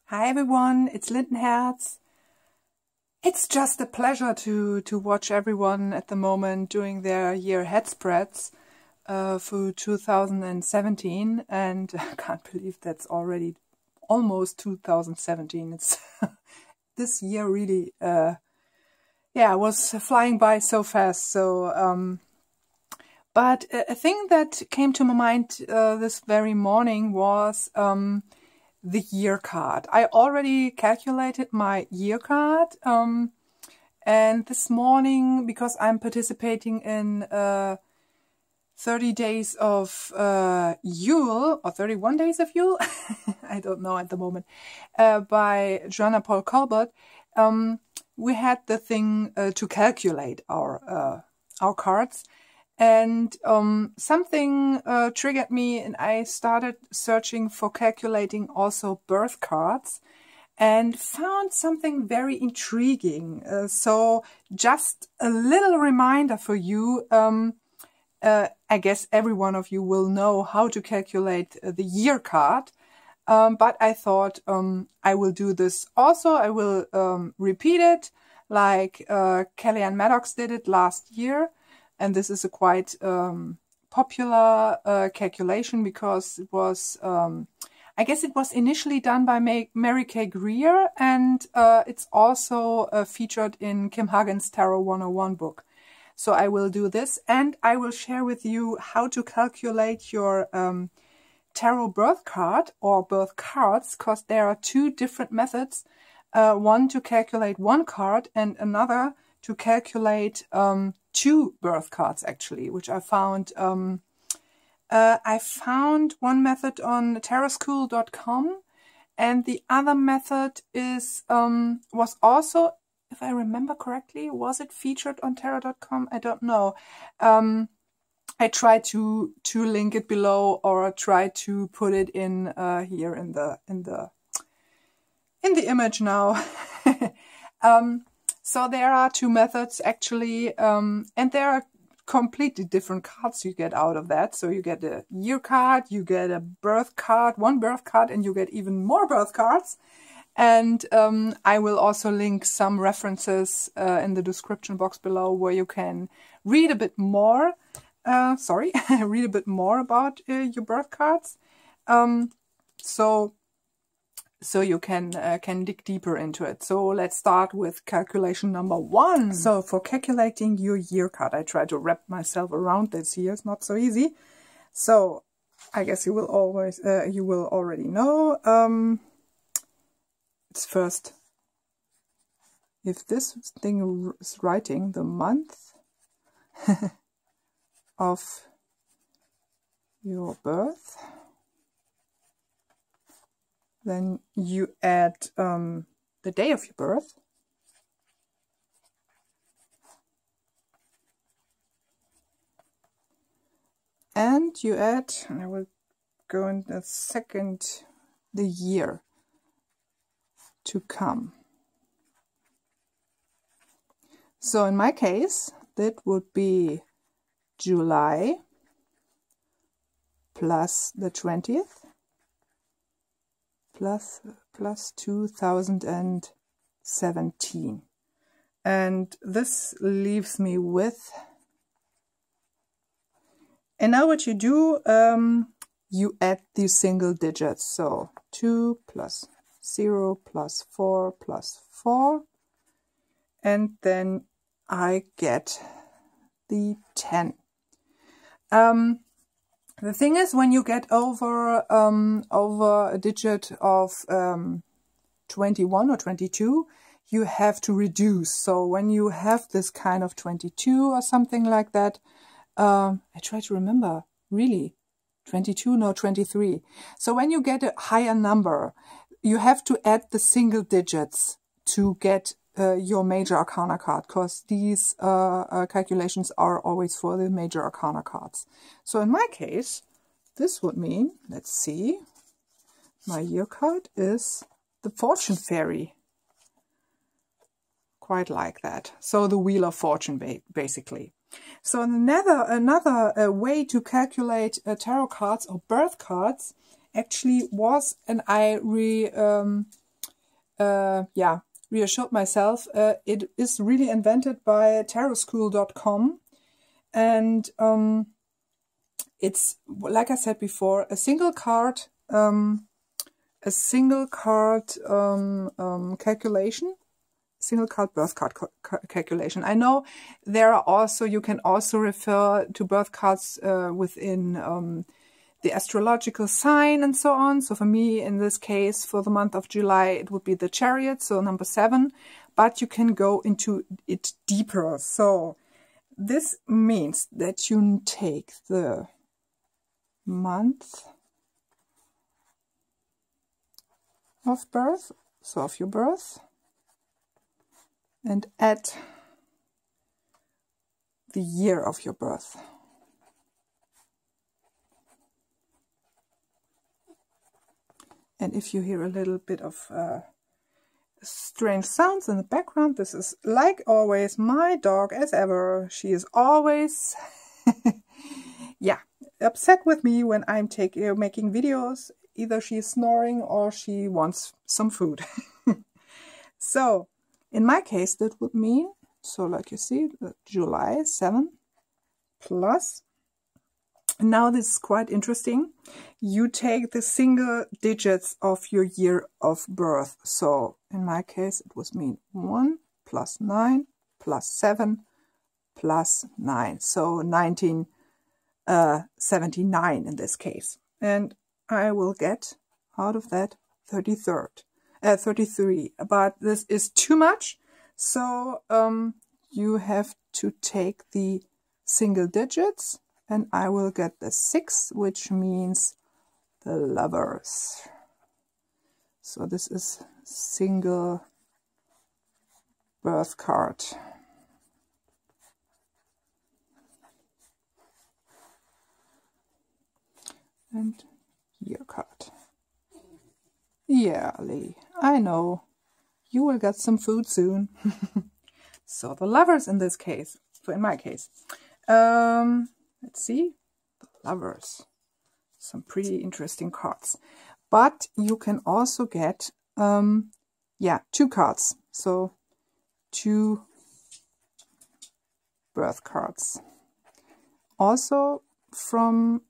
Hi everyone, it's Lindenherz. It's just a pleasure to watch everyone at the moment doing their year ahead spreads for 2017, and I can't believe that's already almost 2017. It's this year really was flying by so fast. So but a thing that came to my mind this very morning was the year card. I already calculated my year card, and this morning, because I'm participating in 30 days of Yule, or 31 days of Yule, I don't know at the moment, by Joanna Paul Colbert, we had the thing to calculate our cards. And something triggered me, and I started searching for calculating also birth cards and found something very intriguing. So just a little reminder for you. I guess every one of you will know how to calculate the year card. But I thought I will do this also. I will repeat it like Kellyanne Maddox did it last year. And this is a quite popular calculation because it was, I guess it was initially done by Mary Kay Greer, and it's also featured in Kim Hagen's Tarot 101 book. So I will do this, and I will share with you how to calculate your tarot birth card or birth cards, because there are two different methods. One to calculate one card and another to calculate two birth cards, actually, which I found. I found one method on tarotschool.com, and the other method is was also, if I remember correctly, was it featured on tarot.com? I don't know. I try to link it below, or try to put it in here in the image now. So there are two methods actually, and there are completely different cards you get out of that. So you get a year card, you get a birth card, one birth card, and you get even more birth cards. And I will also link some references in the description box below where you can read a bit more. Read a bit more about your birth cards. So you can dig deeper into it. So let's start with calculation number one. So for calculating your year card, I try to wrap myself around this here. It's not so easy. So I guess you will already know. It's first, if this thing is writing the month of your birth, then you add the day of your birth, and you add, and I will go in a second, the year to come. So in my case, that would be July plus the 20th. Plus 2017. And this leaves me with, and now what you do, you add these single digits. So 2 plus 0 plus 4 plus 4. And then I get the 10. The thing is, when you get over a digit of 21 or 22, you have to reduce. So when you have this kind of 22 or something like that, I try to remember, really, 22, no, 23. So when you get a higher number, you have to add the single digits to get your major arcana card, because these calculations are always for the major arcana cards. So in my case, this would mean, let's see, my year card is the Fortune Fairy. Quite like that. So the Wheel of Fortune, basically. So another way to calculate tarot cards or birth cards actually was, and I yeah, reassured myself. It is really invented by tarotschool.com, and it's, like I said before, a single card calculation, single card birth card calculation. I know there are also, you can also refer to birth cards within the astrological sign and so on. So for me, in this case, for the month of July, it would be the Chariot, so number 7, but you can go into it deeper. So this means that you take the month of birth, so of your birth, and add the year of your birth. And if you hear a little bit of strange sounds in the background, this is, like always, my dog as ever. She is always yeah, upset with me when I'm making videos. Either she's snoring or she wants some food. So in my case, that would mean, so like you see, July 7 plus, now this is quite interesting, you take the single digits of your year of birth. So in my case, it would mean 1 plus 9 plus 7 plus 9. So 1979 in this case. And I will get out of that 33. But this is too much. So you have to take the single digits, and I will get the 6, which means the Lovers. So this is single birth card. And year card. Yeah, Lee, I know. You will get some food soon. So the Lovers in this case, so in my case. Let's see, the Lovers. Some pretty interesting cards. But you can also get, yeah, 2 cards. So 2 birth cards. Also from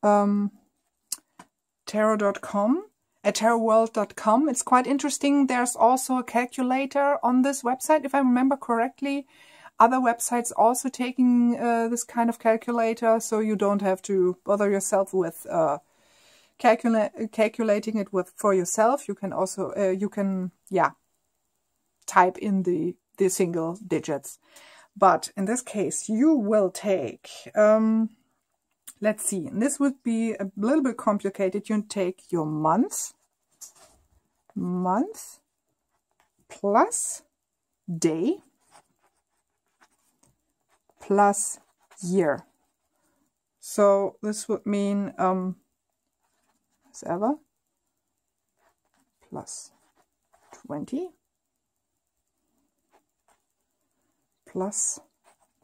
tarot.com, at tarotworld.com. It's quite interesting. There's also a calculator on this website, if I remember correctly. Other websites also taking this kind of calculator, so you don't have to bother yourself with calculating it for yourself. You can also yeah, type in the single digits. But in this case, you will take let's see, and this would be a little bit complicated. You take your month plus day plus year. So this would mean as ever plus 20 plus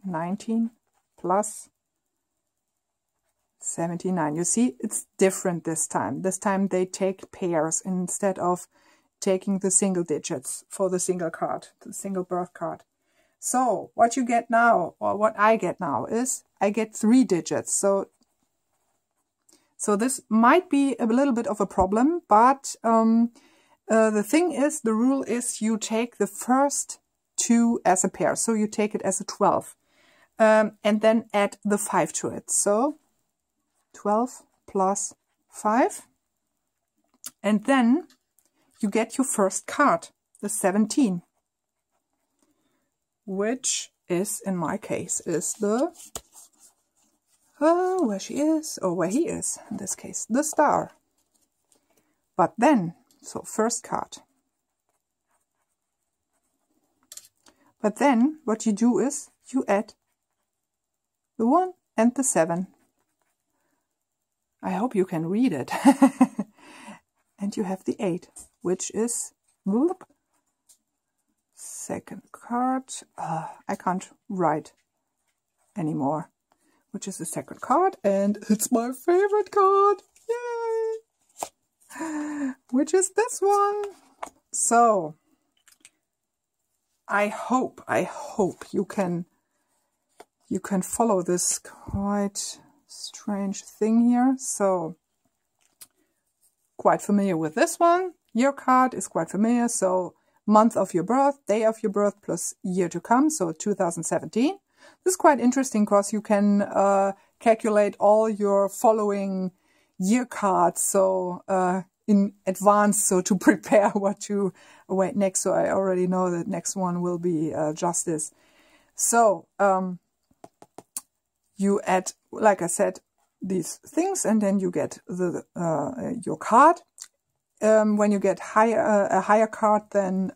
19 plus 79. You see, it's different this time. This time they take pairs instead of taking the single digits for the single card, the single birth card. So what you get now, or what I get now, is I get 3 digits. So this might be a little bit of a problem, but the thing is, the rule is you take the first 2 as a pair. So you take it as a 12 and then add the 5 to it. So 12 plus 5, and then you get your first card, the 17, which is, in my case, is the where she is, or where he is, in this case, the Star. But then, so first card. But then what you do is you add the 1 and the 7. I hope you can read it. And you have the 8, which is whoop, second card. I can't write anymore. Which is the second card, and it's my favorite card. Yay! Which is this one. So I hope you can follow this quite strange thing here. So quite familiar with this one. Year card is quite familiar. So month of your birth, day of your birth plus year to come. So 2017. This is quite interesting because you can calculate all your following year cards. So in advance, so to prepare what to await next. So I already know that next one will be justice. So you add, like I said, these things, and then you get the your card. When you get a higher card than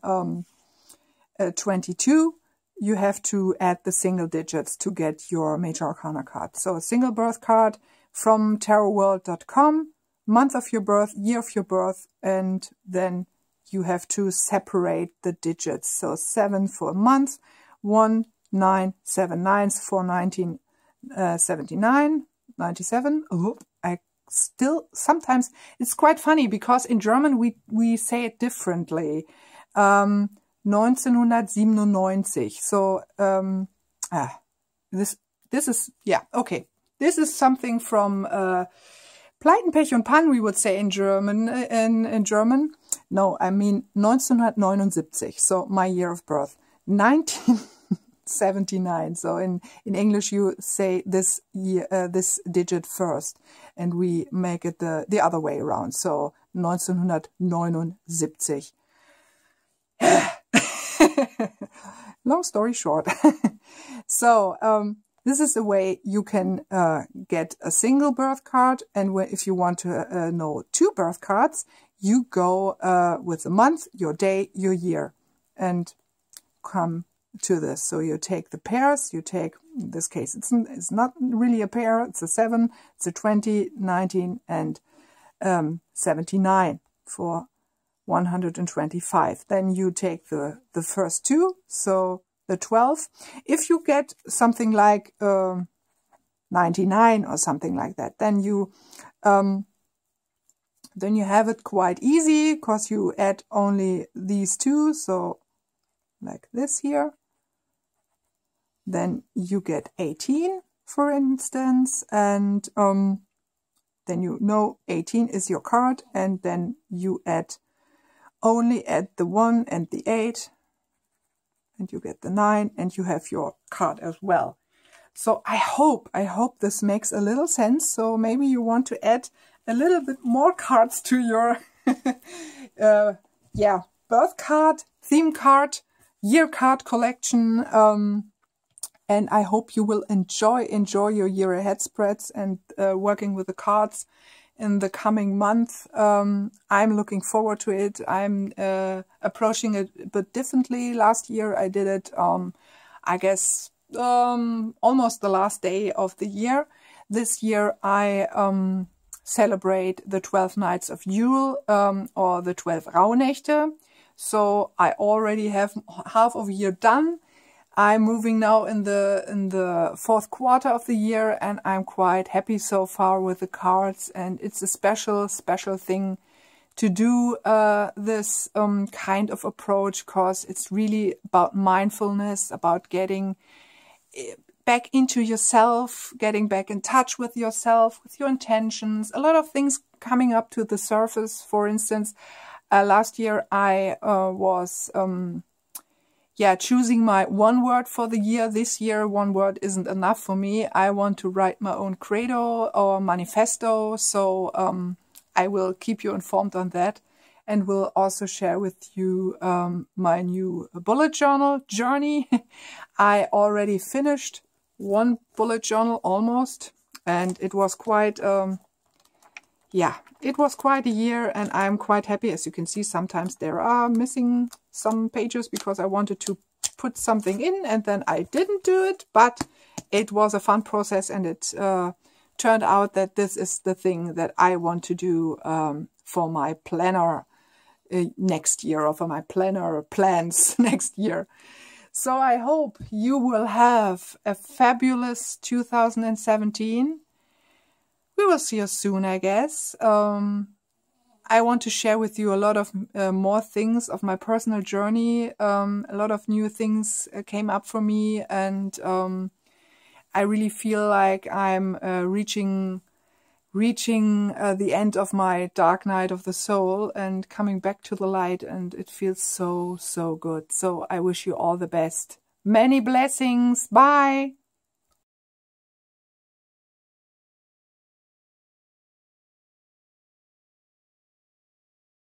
22, you have to add the single digits to get your Major Arcana card. So a single birth card from tarotworld.com, month of your birth, year of your birth, and then you have to separate the digits. So 7 for a month, 1, 9, 7 nines for 1979, 97. Oh, I still, sometimes it's quite funny because in German we say it differently. 1997. So this is, yeah, okay. This is something from Pleiten, Pech und Pannen, we would say in German. In German, no, I mean 1979. So my year of birth, 1979. So in English you say this year, this digit first, and we make it the other way around. So 1979. Long story short. So this is the way you can get a single birth card, and if you want to know 2 birth cards, you go with the month, your day, your year, and come to this. So you take the pairs, you take, in this case it's not really a pair, it's a 7, it's a 20, 19 and 79 for 125. Then you take the first 2, so the 12. If you get something like 99 or something like that, then you have it quite easy because you add only these 2. So like this here. Then you get 18, for instance, and then you know 18 is your card, and then you only add the 1 and the 8, and you get the 9, and you have your card as well. So I hope this makes a little sense. So maybe you want to add a little bit more cards to your birth card, theme card, year card collection. And I hope you will enjoy your year ahead spreads and working with the cards in the coming month. I'm looking forward to it. I'm approaching it a bit differently. Last year I did it, I guess, almost the last day of the year. This year I celebrate the 12 nights of Yule, or the 12 Rauhnächte. So I already have half of a year done. I'm moving now in the 4th quarter of the year, and I'm quite happy so far with the cards, and it's a special thing to do this kind of approach, because it's really about mindfulness, about getting back into yourself, getting back in touch with yourself, with your intentions, a lot of things coming up to the surface. For instance, last year I was choosing my one word for the year. This year, one word isn't enough for me. I want to write my own credo or manifesto. So I will keep you informed on that, and will also share with you my new bullet journal journey. I already finished one bullet journal almost, and it was quite it was quite a year, and I'm quite happy. As you can see, sometimes there are missing some pages because I wanted to put something in and then I didn't do it, but it was a fun process, and it turned out that this is the thing that I want to do for my planner next year, or for my planner plans next year. So I hope you will have a fabulous 2017. We will see you soon, I guess. I want to share with you a lot of more things of my personal journey. A lot of new things came up for me, and I really feel like I'm reaching the end of my dark night of the soul and coming back to the light, and it feels so good. So I wish you all the best. Many blessings. Bye.